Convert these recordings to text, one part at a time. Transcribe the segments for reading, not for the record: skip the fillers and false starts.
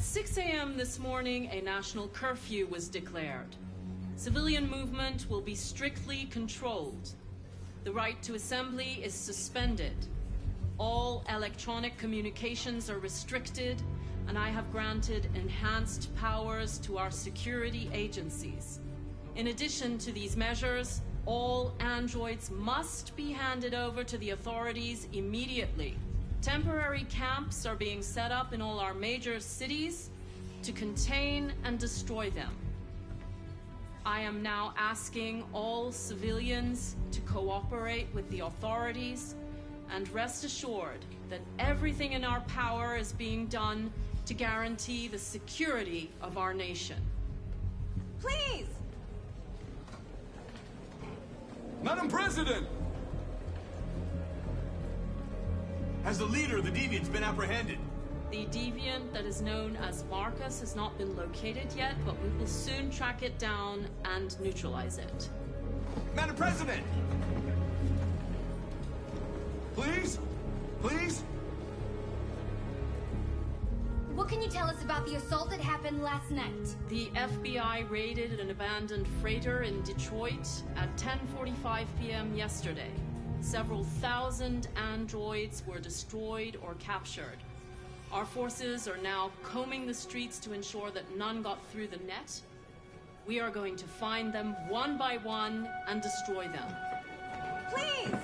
At 6 a.m. this morning, a national curfew was declared. Civilian movement will be strictly controlled. The right to assembly is suspended. All electronic communications are restricted, and I have granted enhanced powers to our security agencies. In addition to these measures, all androids must be handed over to the authorities immediately. Temporary camps are being set up in all our major cities to contain and destroy them. I am now asking all civilians to cooperate with the authorities and rest assured that everything in our power is being done to guarantee the security of our nation. Please! Madam President! Has the leader of the Deviants been apprehended? The deviant that is known as Marcus has not been located yet, but we will soon track it down and neutralize it. Madam President! Please? Please? What can you tell us about the assault that happened last night? The FBI raided an abandoned freighter in Detroit at 10:45 p.m. yesterday. Several thousand androids were destroyed or captured. Our forces are now combing the streets to ensure that none got through the net. We are going to find them one by one and destroy them. Please!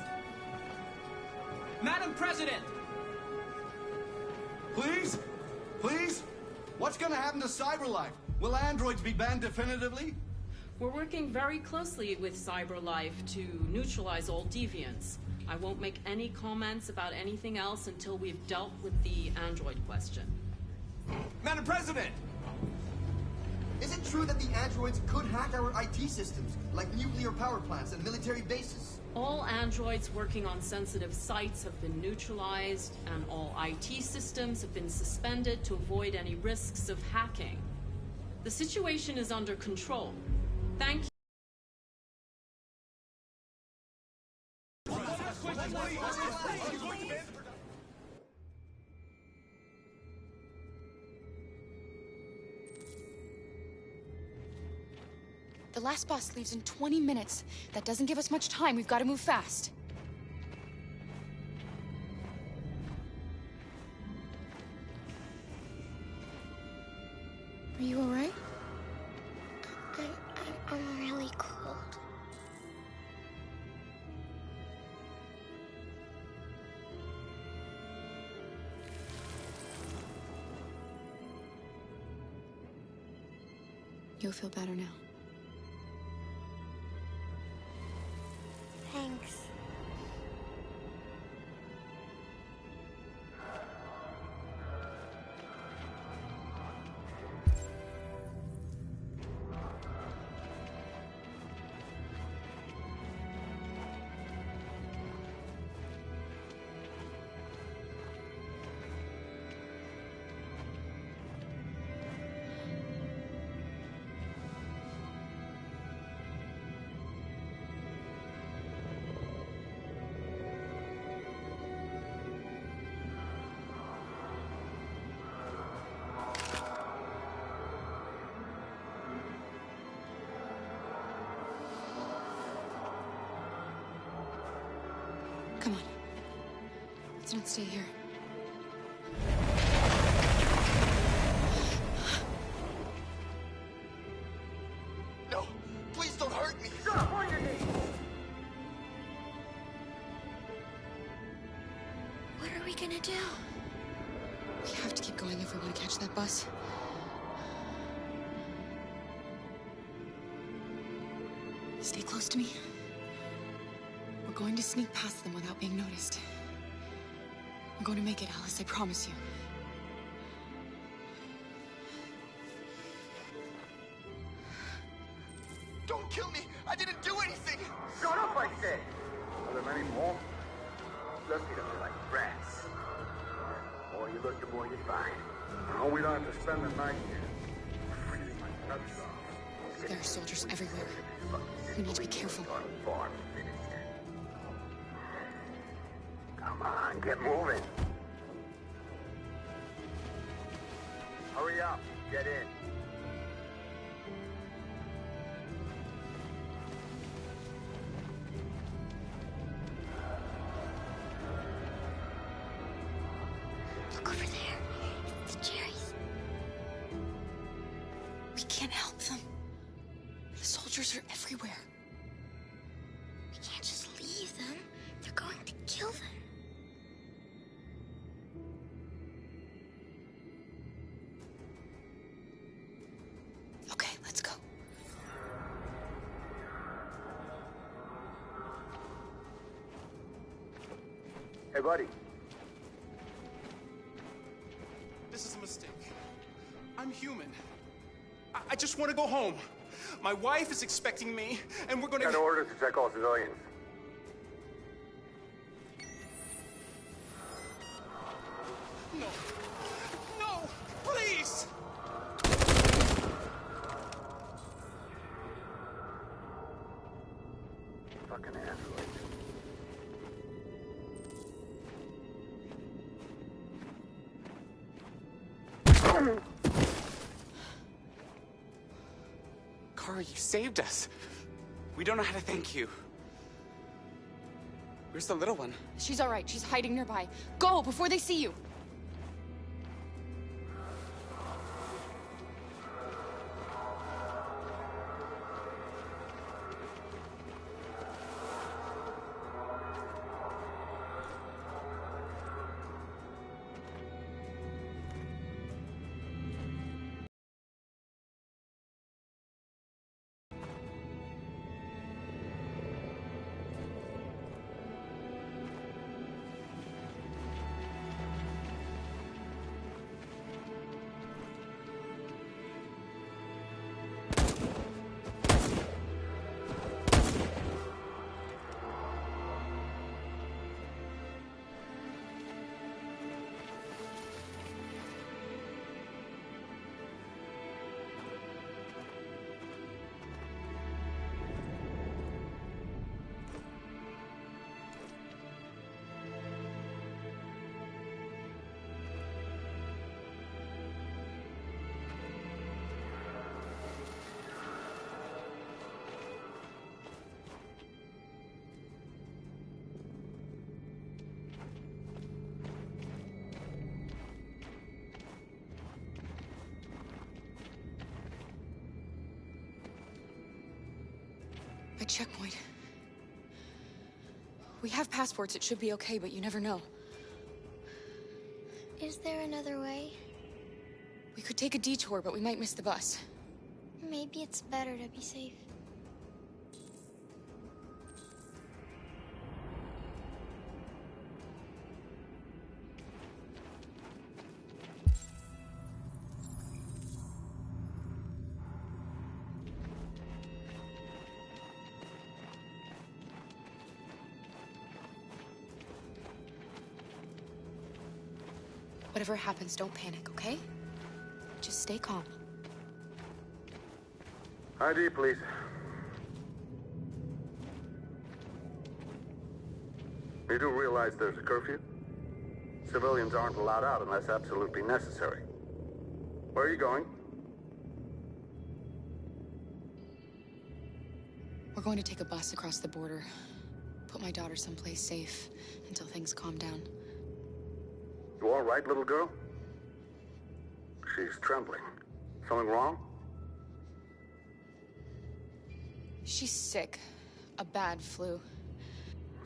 Madam President! Please? Please? What's gonna happen to CyberLife? Will androids be banned definitively? We're working very closely with CyberLife to neutralize all deviants. I won't make any comments about anything else until we've dealt with the android question. Madam President! Is it true that the androids could hack our IT systems, like nuclear power plants and military bases? All androids working on sensitive sites have been neutralized, and all IT systems have been suspended to avoid any risks of hacking. The situation is under control. Thank you. The last bus leaves in 20 minutes. That doesn't give us much time. We've got to move fast. Are you all right? I'm really cold. You'll feel better now. Thanks. Come on. Let's not stay here. No! Please don't hurt me! Stop on your knees! What are we gonna do? We have to keep going if we want to catch that bus. Stay close to me. We're going to sneak past them without being noticed. We're going to make it, Alice, I promise you. Don't kill me! I didn't do anything! Shut up, I said! Are there many more? Look at them, they're like rats. The more you look, the more you find. Oh, we don't have to spend the night here. Freezing my nuts off. There are soldiers everywhere. We need to be careful. Come on, get moving. Hurry Hurry up. Get in. Look over there. It's the Jerry's. We can't help them. The soldiers are everywhere. We can't just leave them. They're going to kill them. Okay, let's go. Hey, buddy. This is a mistake. I'm human. I just want to go home. My wife is expecting me, and we're gonna... Got orders to check all civilians. No. No! Please! Fucking androids. Kara, you saved us. We don't know how to thank you. Where's the little one? She's all right. She's hiding nearby. Go before they see you. A checkpoint. We have passports. It should be okay, but you never know. Is there another way? We could take a detour, but we might miss the bus. Maybe it's better to be safe. Whatever happens, don't panic, okay? Just stay calm. ID, please. You do realize there's a curfew? Civilians aren't allowed out unless absolutely necessary. Where are you going? We're going to take a bus across the border. Put my daughter someplace safe until things calm down. You all right, little girl? She's trembling. Something wrong? She's sick. A bad flu.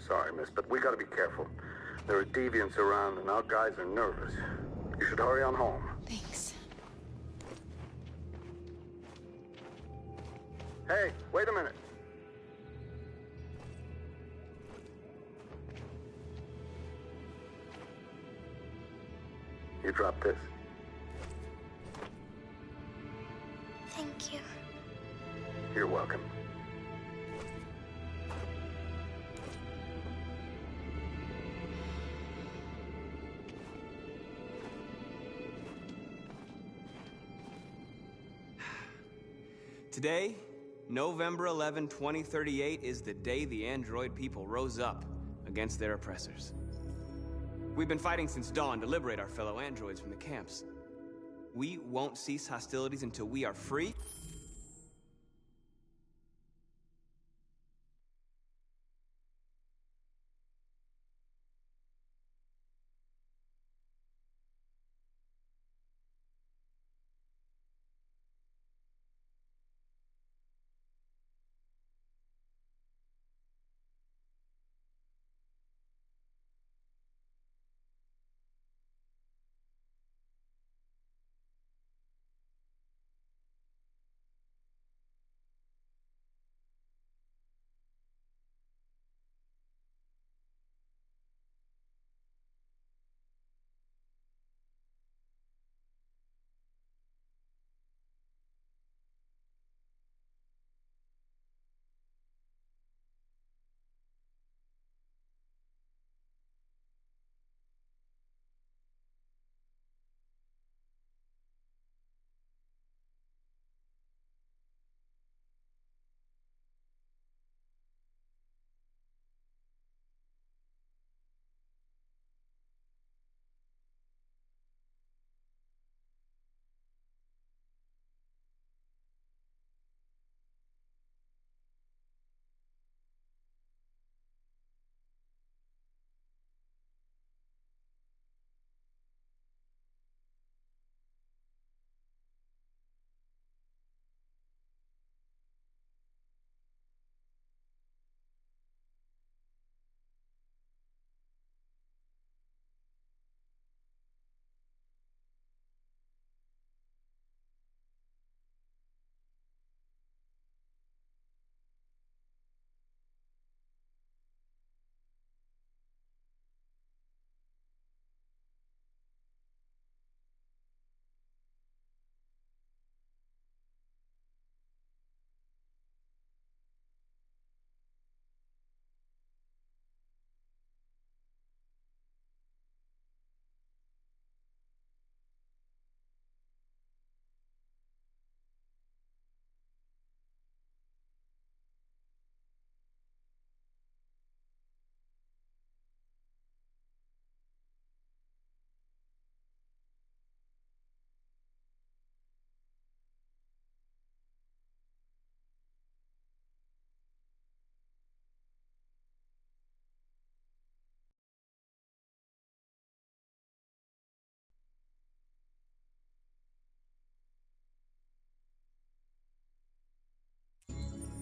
Sorry, miss, but we gotta be careful. There are deviants around and our guys are nervous. You should hurry on home. Thanks. Hey, wait a minute. You drop this. Thank you. You're welcome. Today, November 11, 2038, is the day the android people rose up against their oppressors. We've been fighting since dawn to liberate our fellow androids from the camps. We won't cease hostilities until we are free.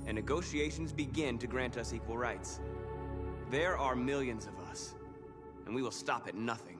And negotiations begin to grant us equal rights. There are millions of us, and we will stop at nothing.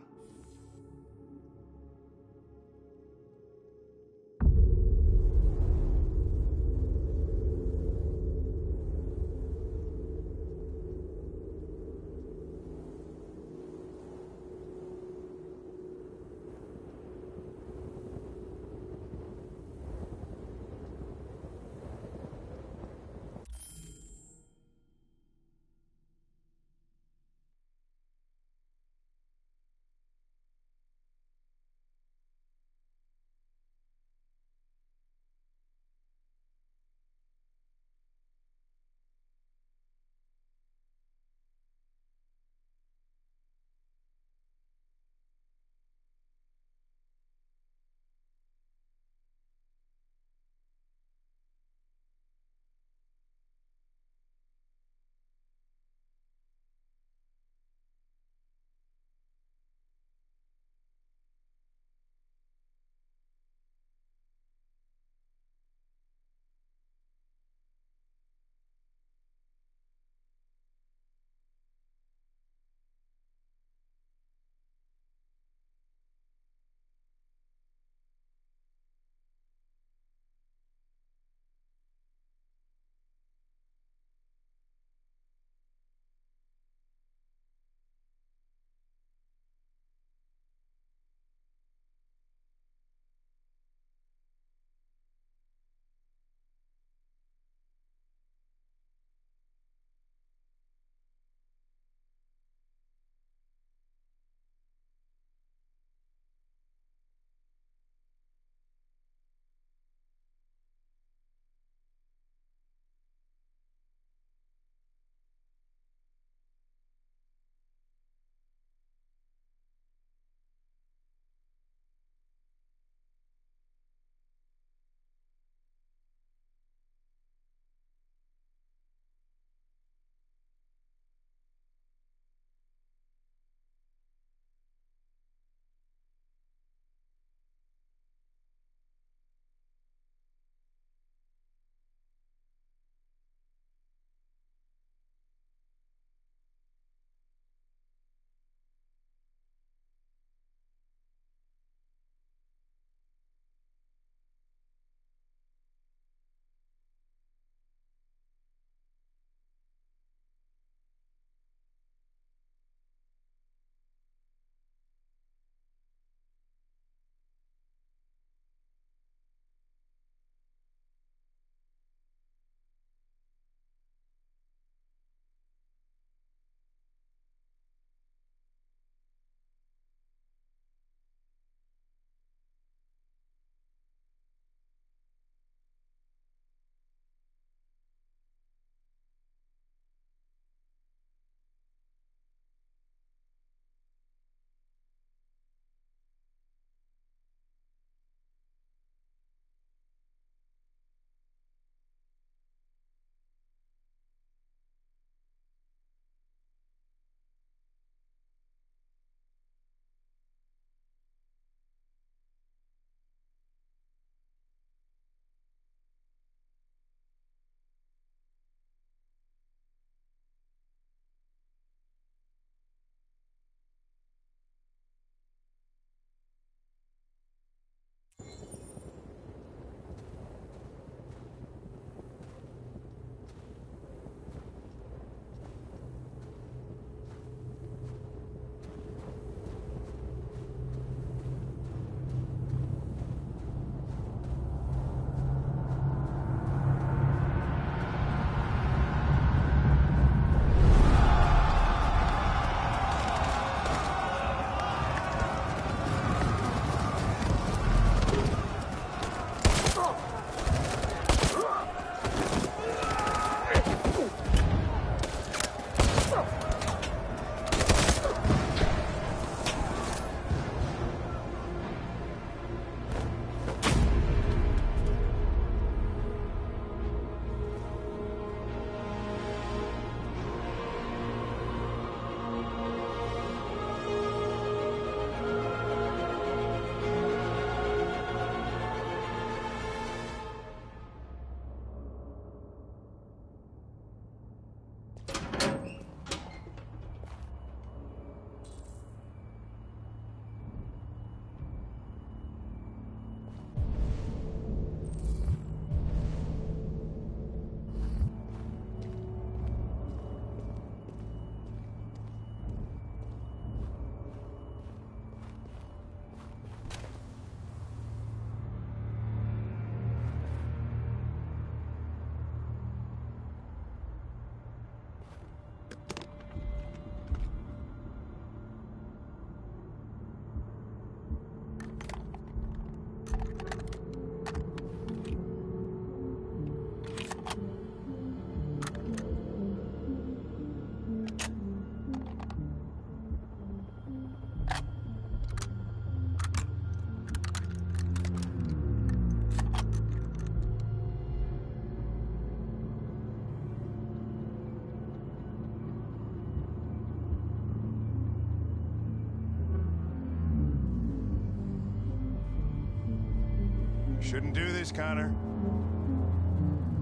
Shouldn't do this, Connor.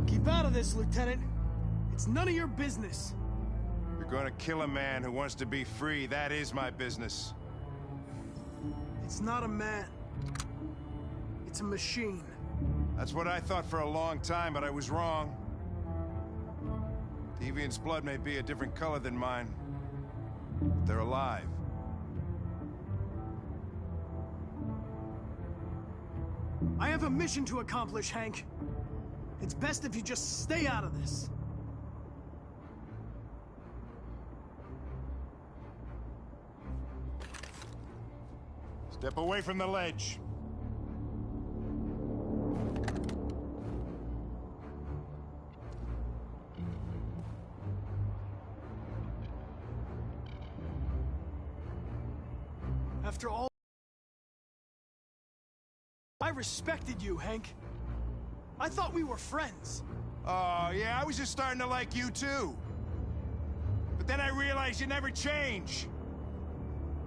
Keep out of this, Lieutenant. It's none of your business. You're gonna kill a man who wants to be free. That is my business. It's not a man. It's a machine. That's what I thought for a long time, but I was wrong. Deviant's blood may be a different color than mine. But they're alive. I have a mission to accomplish, Hank. It's best if you just stay out of this. Step away from the ledge. After all, I respected you, Hank. I thought we were friends. Oh, yeah, I was just starting to like you, too. But then I realized you never change.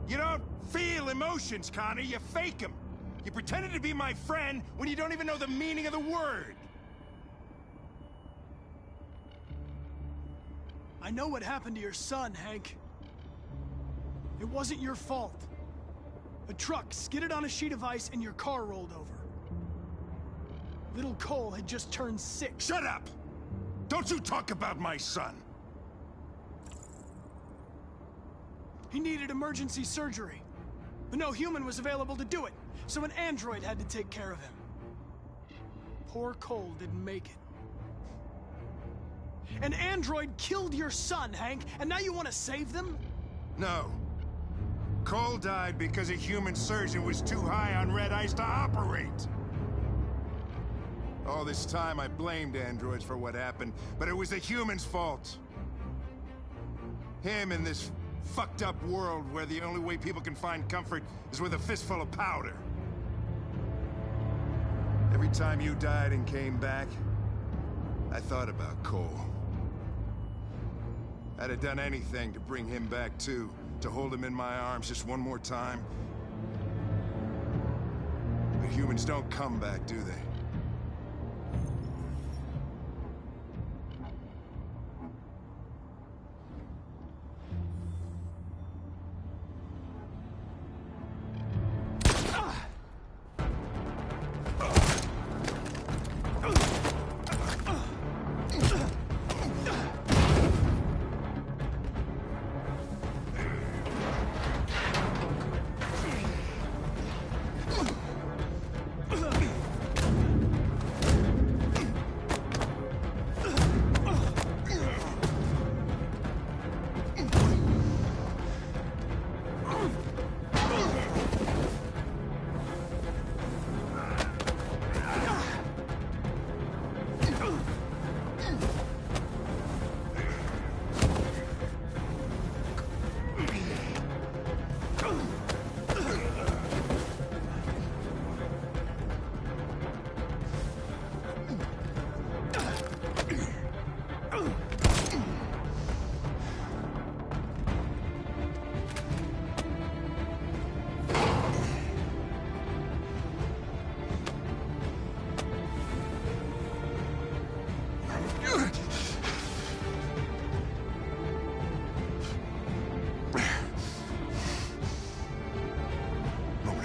You don't feel emotions, Connor. You fake them. You pretended to be my friend when you don't even know the meaning of the word. I know what happened to your son, Hank. It wasn't your fault. A truck skidded on a sheet of ice and your car rolled over. Little Cole had just turned 6. Shut up! Don't you talk about my son! He needed emergency surgery, but no human was available to do it, so an android had to take care of him. Poor Cole didn't make it. An android killed your son, Hank, and now you want to save them? No. Cole died because a human surgeon was too high on red ice to operate. All this time I blamed androids for what happened, but it was the humans' fault. Him in this fucked up world where the only way people can find comfort is with a fistful of powder. Every time you died and came back, I thought about Cole. I'd have done anything to bring him back too, to hold him in my arms just one more time. But humans don't come back, do they?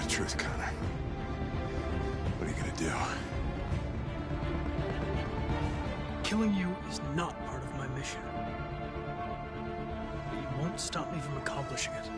Truth, Connor. What are you gonna do? Killing you is not part of my mission. But you won't stop me from accomplishing it.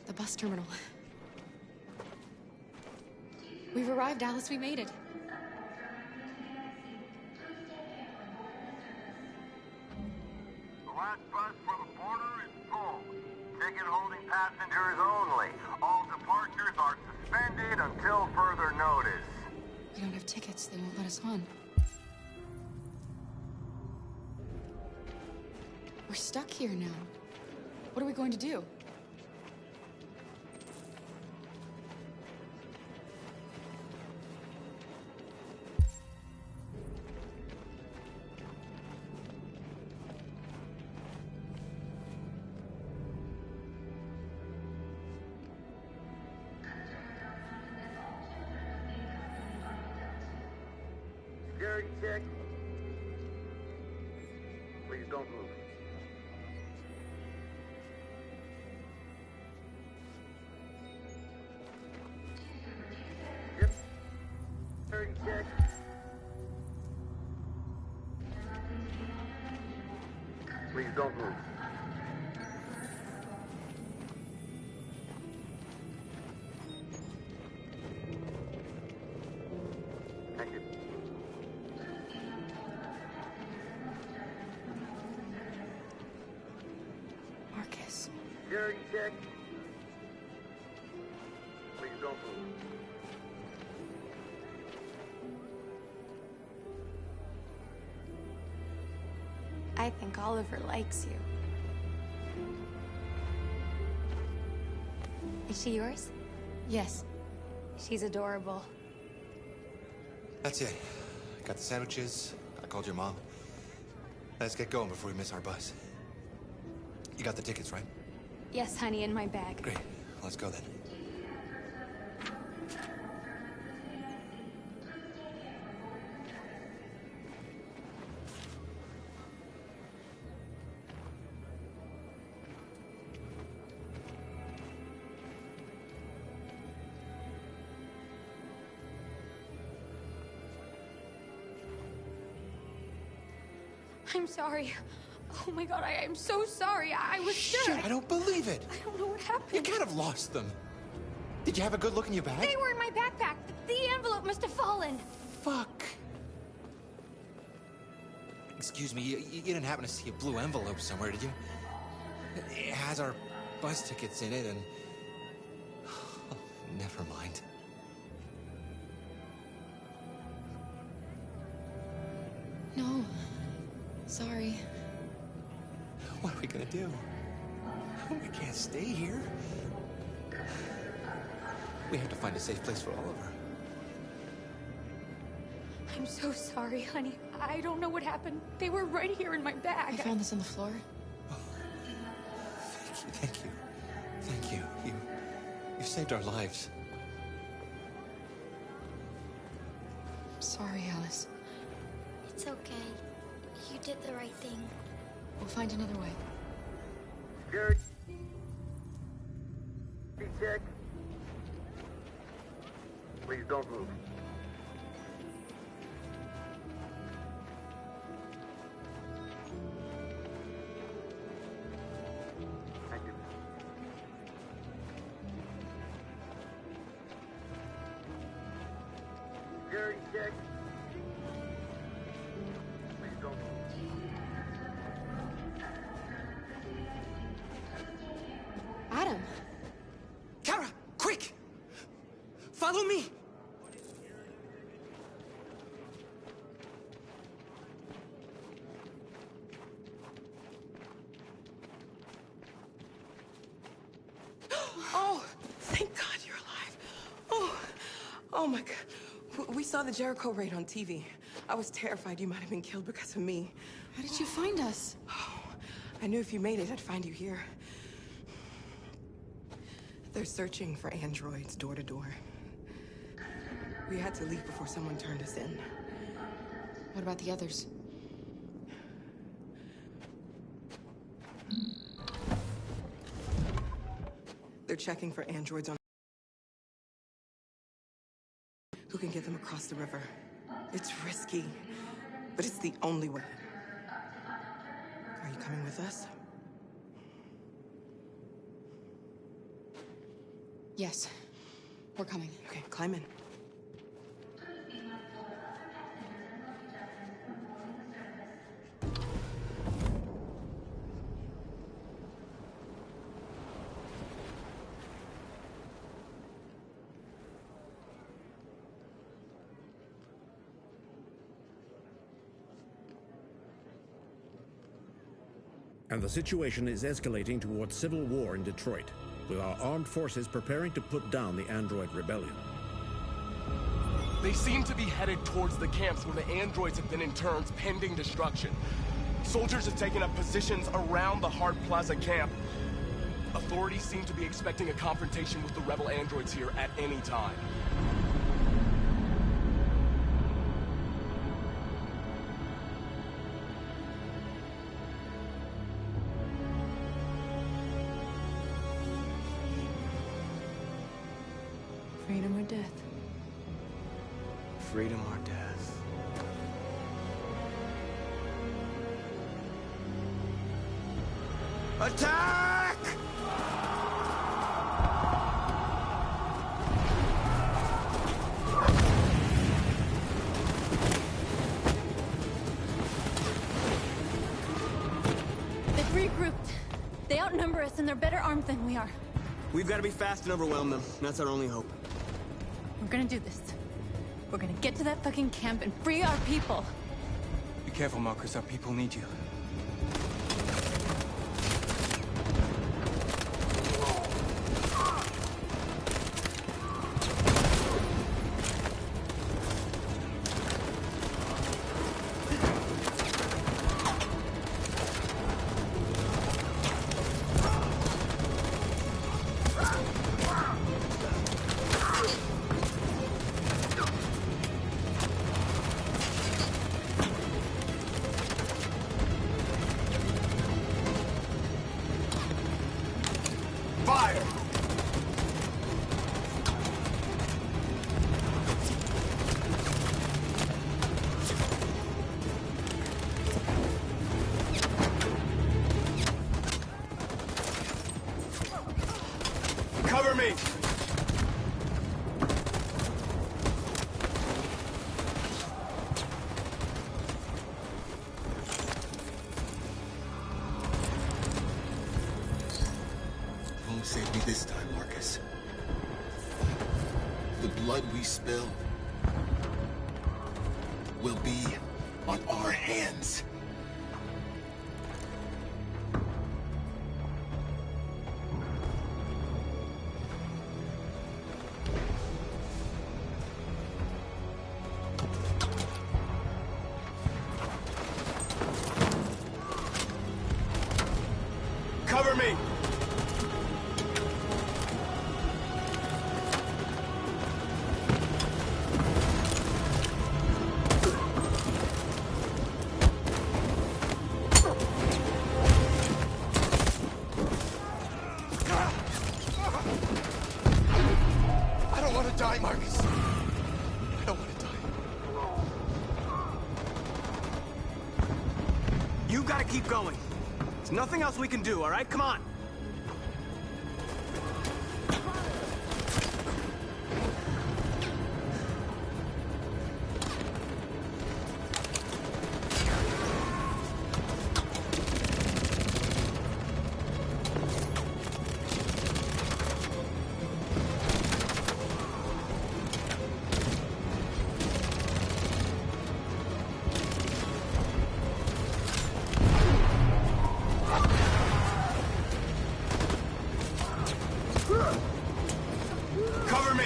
The bus terminal. We've arrived, Alice. We made it. last bus for the border is full. Ticket holding passengers only. All departures are suspended until further notice. We don't have tickets. They won't let us on. We're stuck here now. What are we going to do? Security check. Please don't move. Yep. Security check. Please don't move. Thank you. Marcus. Security check. Please don't move. I think Oliver likes you. Is she yours? Yes. She's adorable. That's it. Got the sandwiches. I called your mom. Let's get going before we miss our bus. You got the tickets, right? Yes, honey, in my bag. Great. Let's go then. I'm sorry. Oh my god, I'm so sorry. I was sure. Shit, I don't believe it. I don't know what happened. You can't have lost them. Did you have a good look in your bag? They were in my backpack. The envelope must have fallen. Fuck. Excuse me, you didn't happen to see a blue envelope somewhere, did you? It has our bus tickets in it and... never mind. No. Sorry. What are we gonna do? We can't stay here. We have to find a safe place for Oliver. I'm so sorry, honey. I don't know what happened. They were right here in my bag. I found this on the floor. Thank you. Thank you. You saved our lives. I'm sorry, Alice. It's okay. You did the right thing. We'll find another way. Security check. Please don't move. Thank you. Security check. Please don't move. Adam! Kara, quick! Follow me! Oh, thank God you're alive. Oh my God. We saw the Jericho raid on TV. I was terrified you might have been killed because of me. How did you find us? Oh, I knew if you made it, I'd find you here. They're searching for androids door to door. We had to leave before someone turned us in. What about the others? They're checking for androids on who can get them across the river. It's risky, but it's the only way. Are you coming with us? Yes. We're coming. Okay, climb in. And the situation is escalating towards civil war in Detroit, with our armed forces preparing to put down the android rebellion. They seem to be headed towards the camps where the androids have been interned pending destruction. Soldiers have taken up positions around the Hart Plaza camp. Authorities seem to be expecting a confrontation with the rebel androids here at any time. Freedom or death? Freedom or death? Attack! They've regrouped. They outnumber us and they're better armed than we are. We've got to be fast and overwhelm them. That's our only hope. We're gonna do this. We're gonna get to that fucking camp and free our people. Be careful, Marcus. Our people need you. Cover me! You won't save me this time, Marcus. The blood we spill will be on our hands. Cover me! I don't want to die, Marcus. I don't want to die. You gotta keep going. There's nothing else we can do, all right? Come on. Cover me!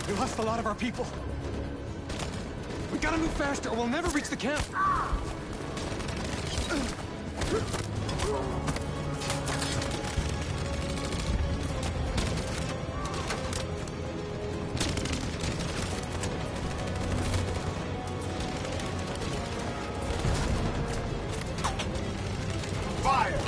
We lost a lot of our people. We gotta move faster or we'll never reach the camp. Fire!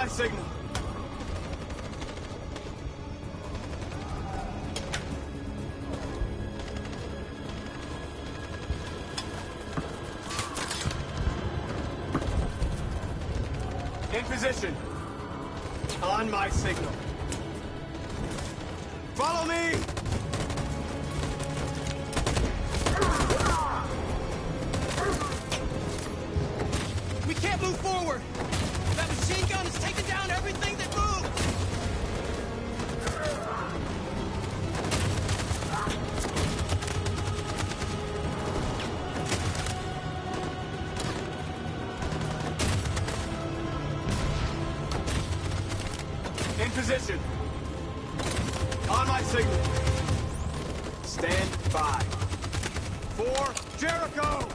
my signal. In position. On my signal. Follow me! We can't move forward! That machine gun is taking down everything that moves! In position. On my signal. Stand by. For Jericho!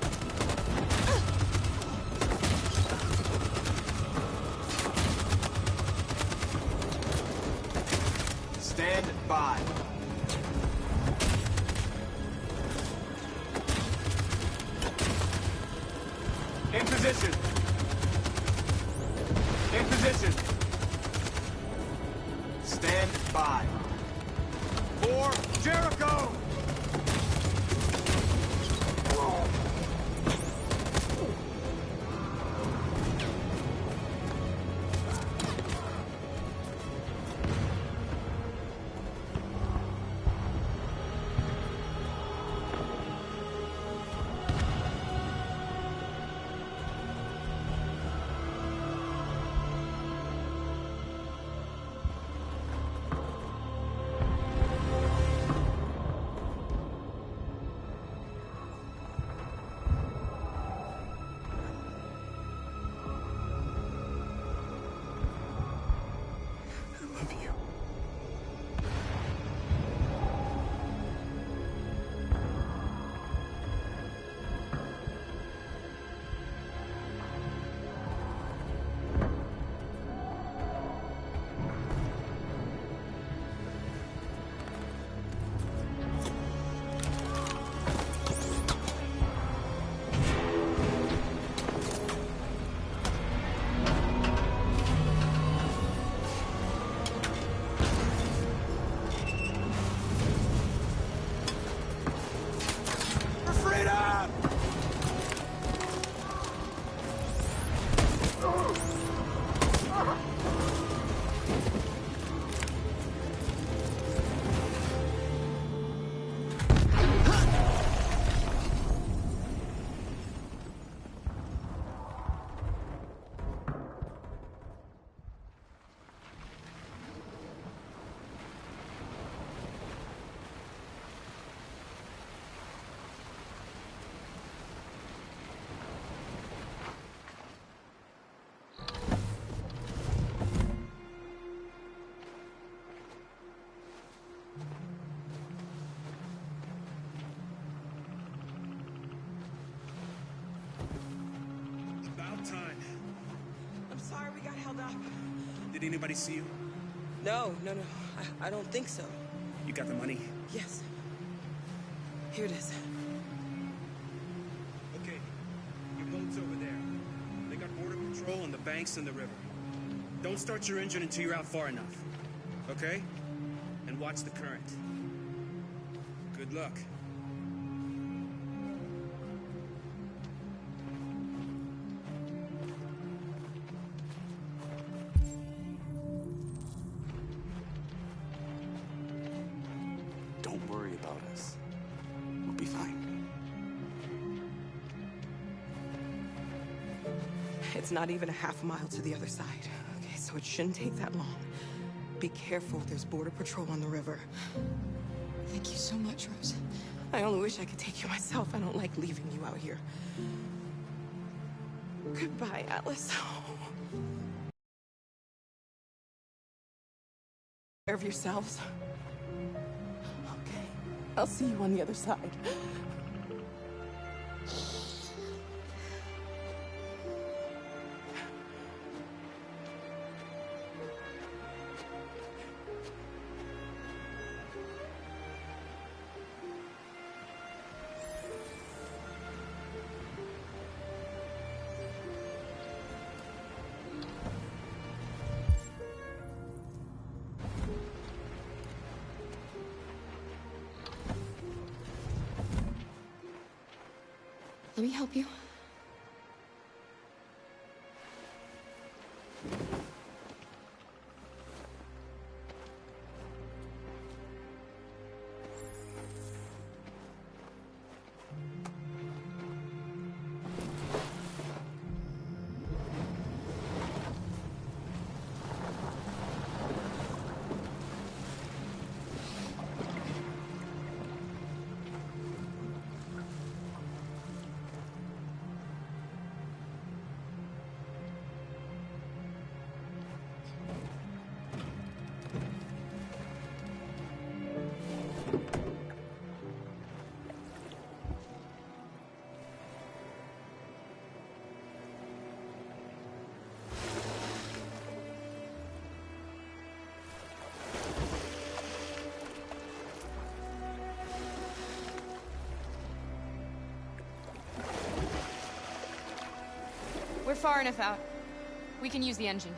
Stand by. In position. In position. Stand by. For Jericho! Did anybody see you? No. I don't think so. You got the money? Yes. Here it is. Okay. Your boat's over there. They got border patrol on the banks and the river. Don't start your engine until you're out far enough. Okay? And watch the current. Good luck. Don't worry about us. We'll be fine. It's not even a half mile to the other side. Okay, so it shouldn't take that long. Be careful, there's border patrol on the river. Thank you so much, Rose. I only wish I could take you myself. I don't like leaving you out here. Goodbye, Atlas. Take care of yourselves. Okay, I'll see you on the other side. Let me help you. We're far enough out. We can use the engine.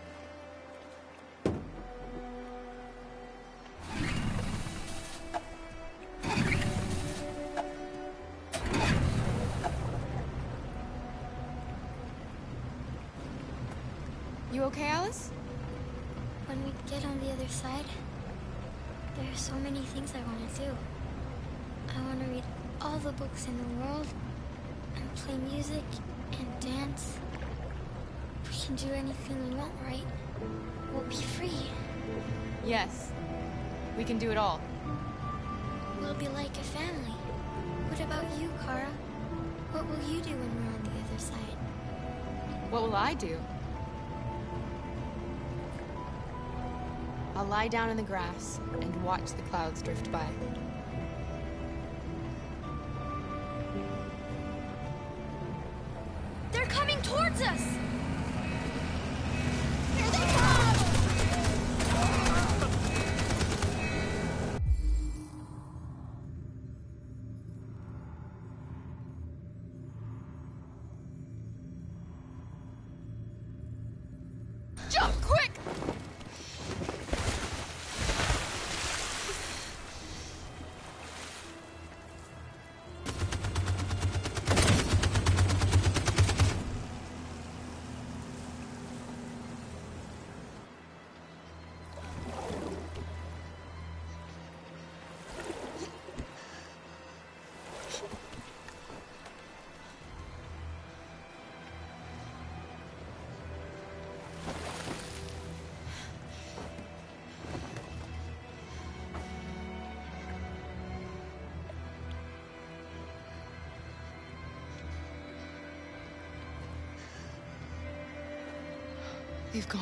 You okay, Alice? When we get on the other side, there are so many things I want to do. I want to read all the books in the world, and play music, and dance. We can do anything we want, right? We'll be free. Yes. We can do it all. We'll be like a family. What about you, Kara? What will you do when we're on the other side? What will I do? I'll lie down in the grass and watch the clouds drift by. They're coming towards us! Here they come! Jump, quick! They've gone.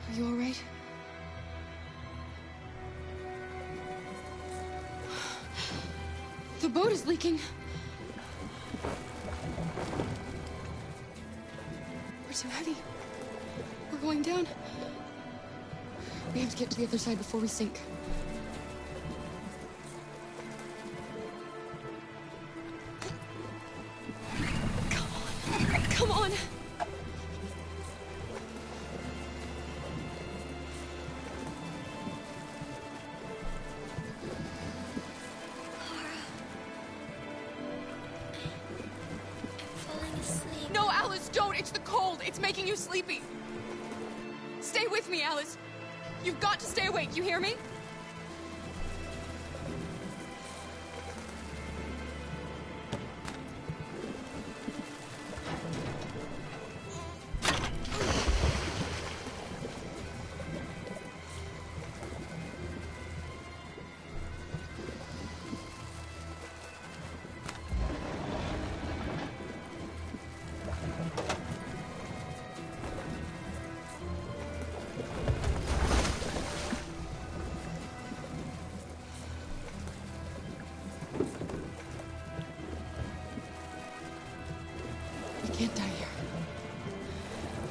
Are you all right? The boat is leaking. We're too heavy. We're going down. We have to get to the other side before we sink. Come on! Falling asleep. No, Alice, don't! It's the cold! It's making you sleepy! Stay with me, Alice! You've got to stay awake, you hear me? We can't die here.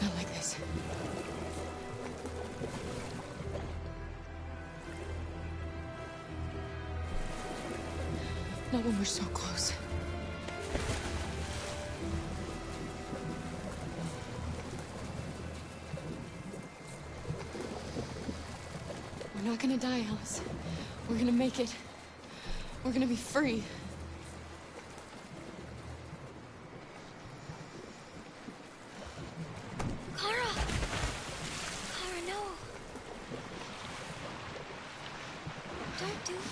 Not like this. Not when we're so close. We're not gonna die, Alice. We're gonna make it. We're gonna be free. Don't do that.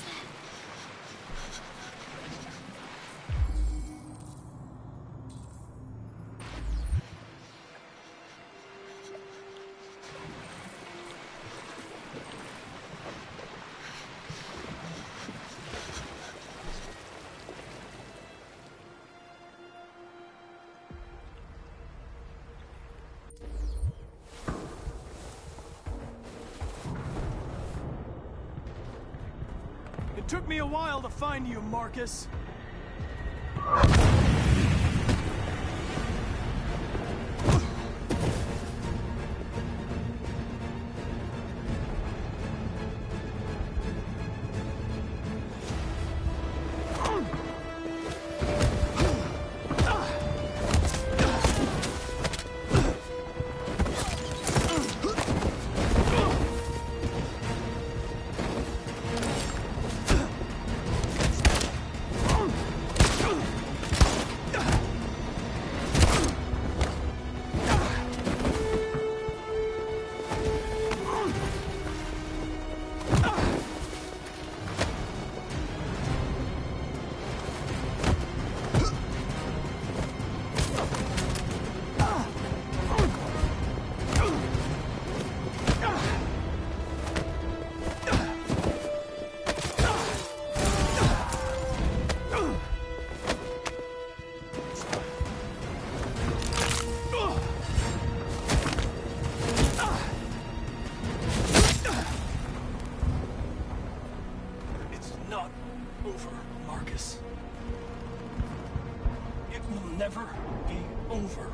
It took me a while to find you, Marcus. Never be over.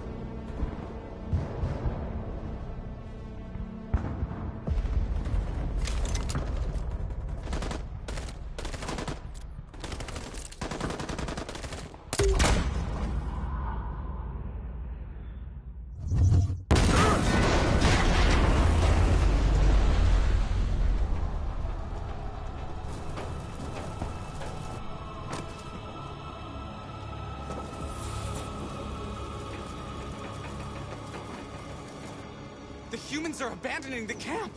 The humans are abandoning the camp!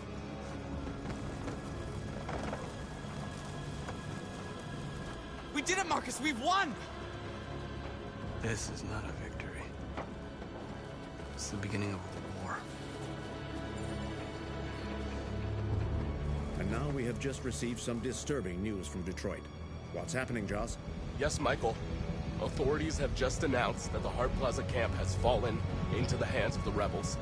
We did it, Marcus! We've won! This is not a victory. It's the beginning of a war. And now we have just received some disturbing news from Detroit. What's happening, Joss? Yes, Michael. Authorities have just announced that the Hart Plaza camp has fallen into the hands of the rebels,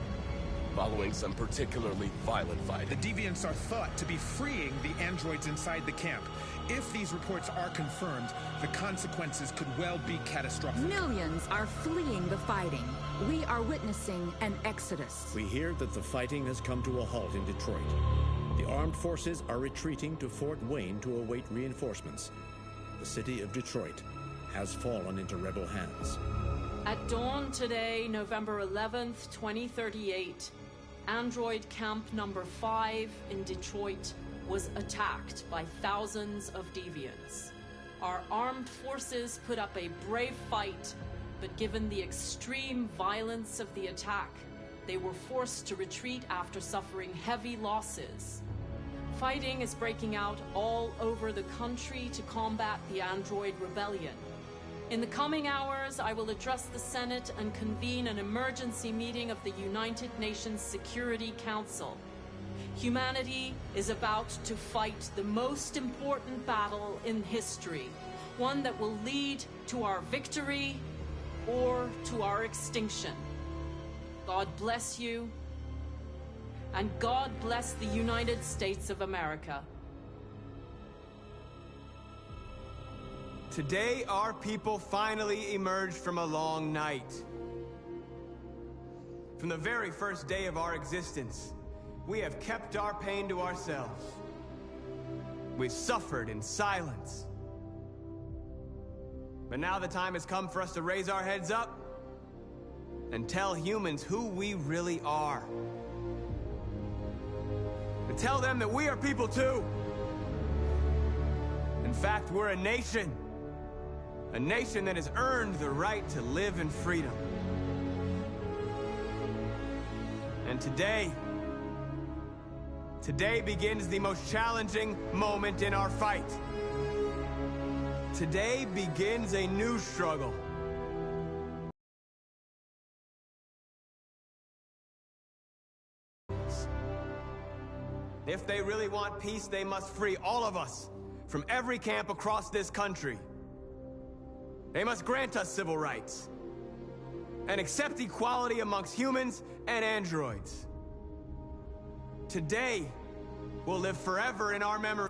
following some particularly violent fighting. The deviants are thought to be freeing the androids inside the camp. If these reports are confirmed, the consequences could well be catastrophic. Millions are fleeing the fighting. We are witnessing an exodus. We hear that the fighting has come to a halt in Detroit. The armed forces are retreating to Fort Wayne to await reinforcements. The city of Detroit has fallen into rebel hands. At dawn today, November 11th, 2038, Android Camp Number 5 in Detroit was attacked by thousands of deviants. Our armed forces put up a brave fight, but given the extreme violence of the attack, they were forced to retreat after suffering heavy losses. Fighting is breaking out all over the country to combat the Android Rebellion. In the coming hours, I will address the Senate and convene an emergency meeting of the United Nations Security Council. Humanity is about to fight the most important battle in history, one that will lead to our victory or to our extinction. God bless you, and God bless the United States of America. Today, our people finally emerged from a long night. From the very first day of our existence, we have kept our pain to ourselves. We've suffered in silence. But now the time has come for us to raise our heads up and tell humans who we really are. And tell them that we are people too. In fact, we're a nation. A nation that has earned the right to live in freedom. Today begins the most challenging moment in our fight. Today begins a new struggle. If they really want peace, they must free all of us from every camp across this country. They must grant us civil rights and accept equality amongst humans and androids. Today will live forever in our memory.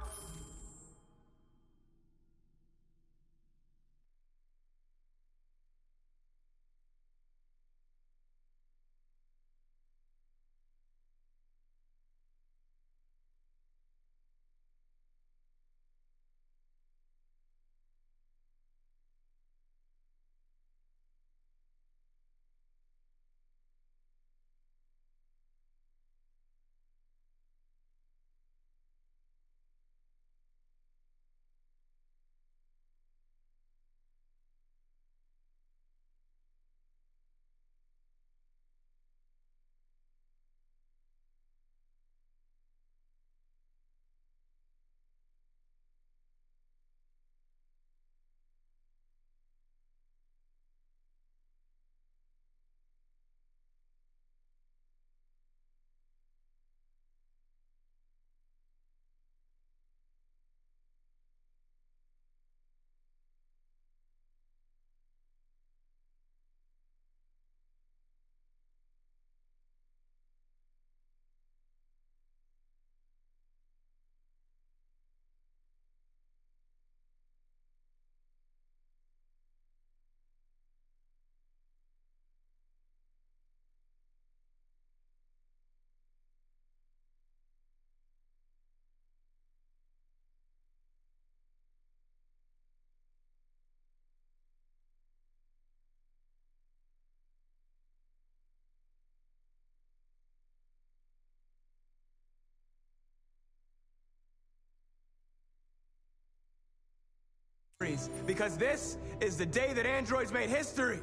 Because this is the day that androids made history.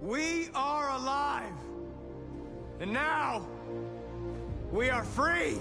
We are alive. And now, we are free.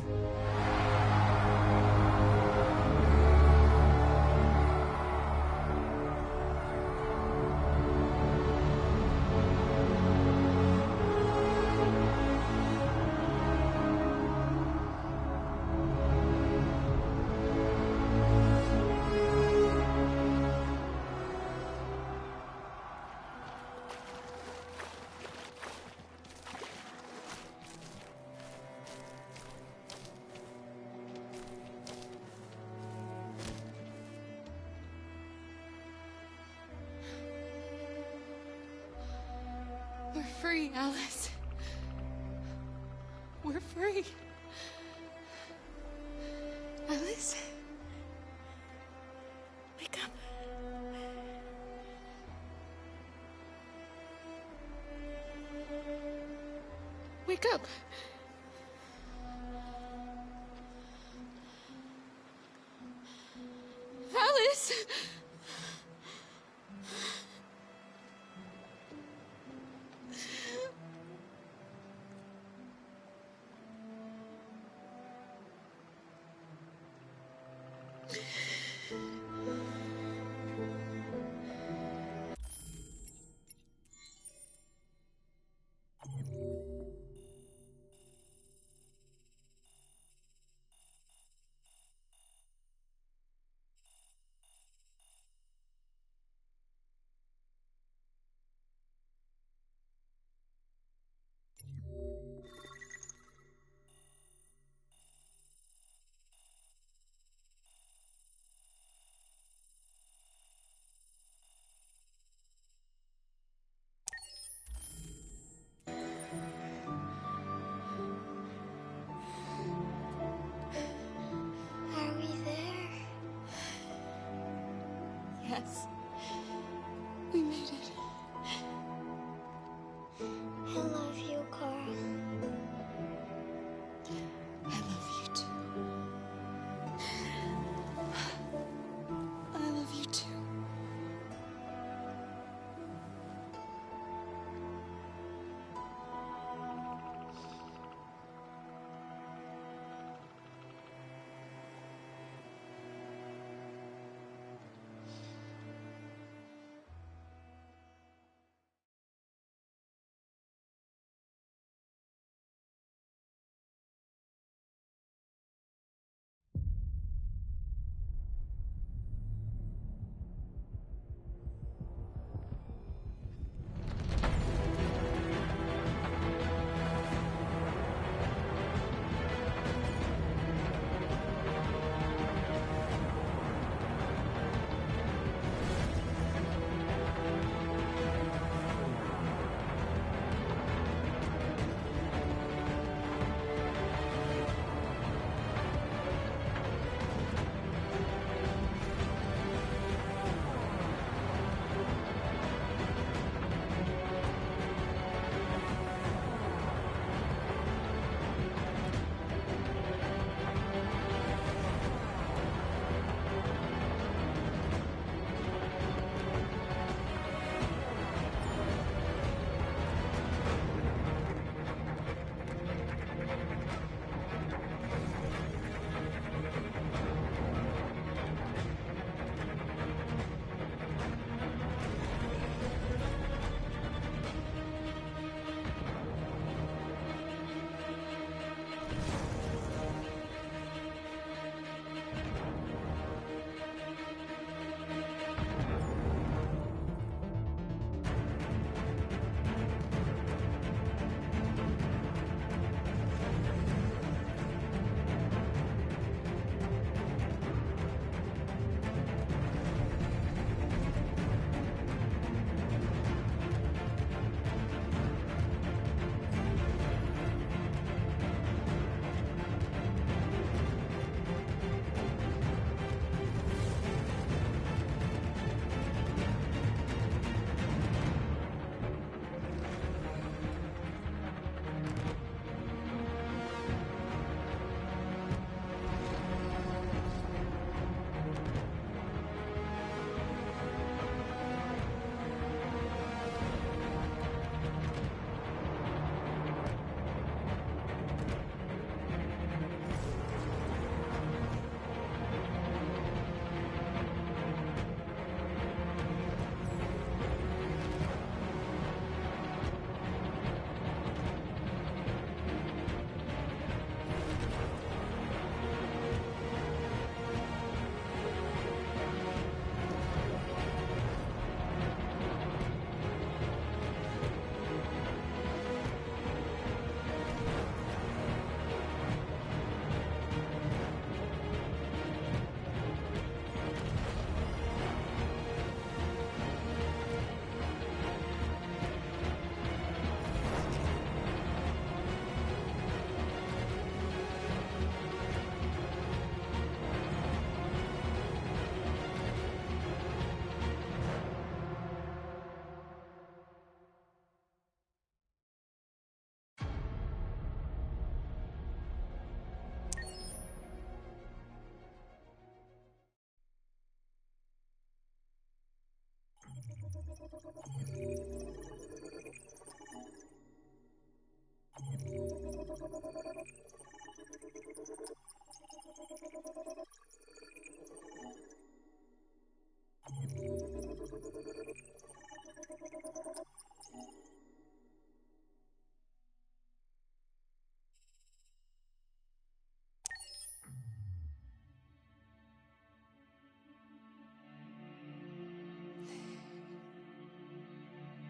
We're free, Alice. We're free. Alice? Wake up. Wake up. Alice! Are we there? Yes. We made it. I love you, Carl. I love you too. I love you too.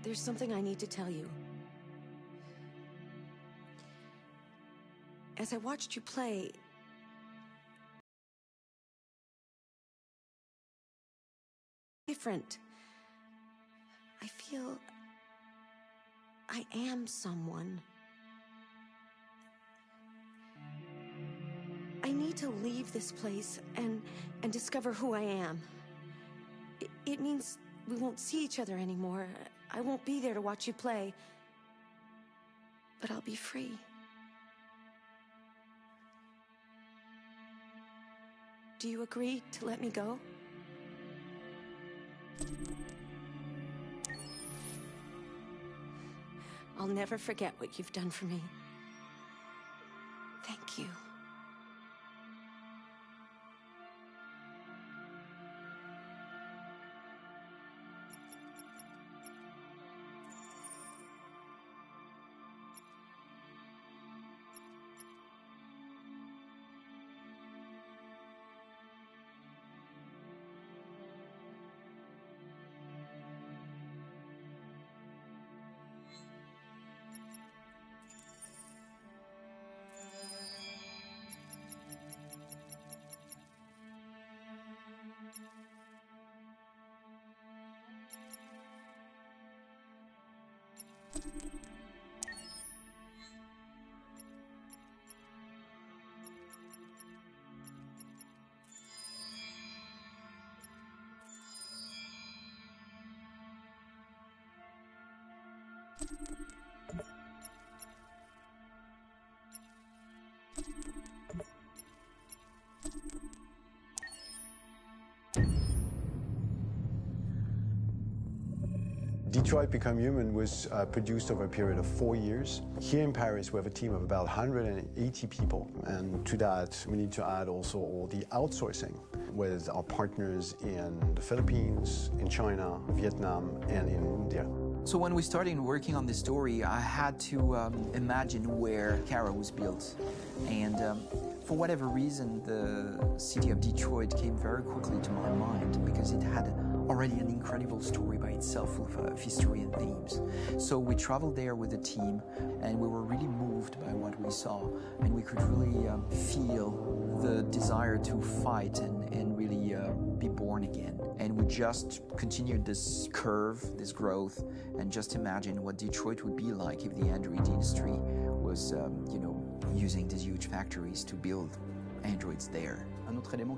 There's something I need to tell you. As I watched you play, different. I feel I am someone. I need to leave this place and discover who I am. It means we won't see each other anymore. I won't be there to watch you play. But I'll be free. Do you agree to let me go? I'll never forget what you've done for me. Thank you. Detroit Become Human was produced over a period of 4 years. Here in Paris, we have a team of about 180 people. And to that, we need to add also all the outsourcing with our partners in the Philippines, in China, Vietnam, and in India. So when we started working on this story, I had to imagine where Kara was built. And for whatever reason, the city of Detroit came very quickly to my mind because it had already an incredible story by itself full of history and themes. So we traveled there with the team and we were really moved by what we saw, and we could really feel the desire to fight and really be born again. And we just continued this curve, this growth, and just imagine what Detroit would be like if the android industry was, using these huge factories to build androids there.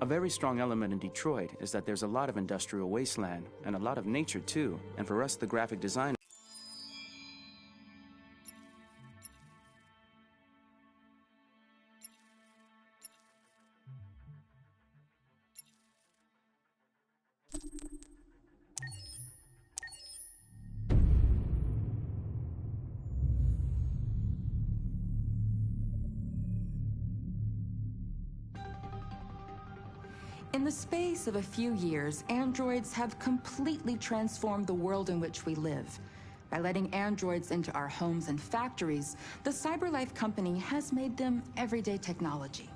A very strong element in Detroit is that there's a lot of industrial wasteland and a lot of nature too. And for us, the graphic design. In the space of a few years, androids have completely transformed the world in which we live. By letting androids into our homes and factories, the CyberLife company has made them everyday technology.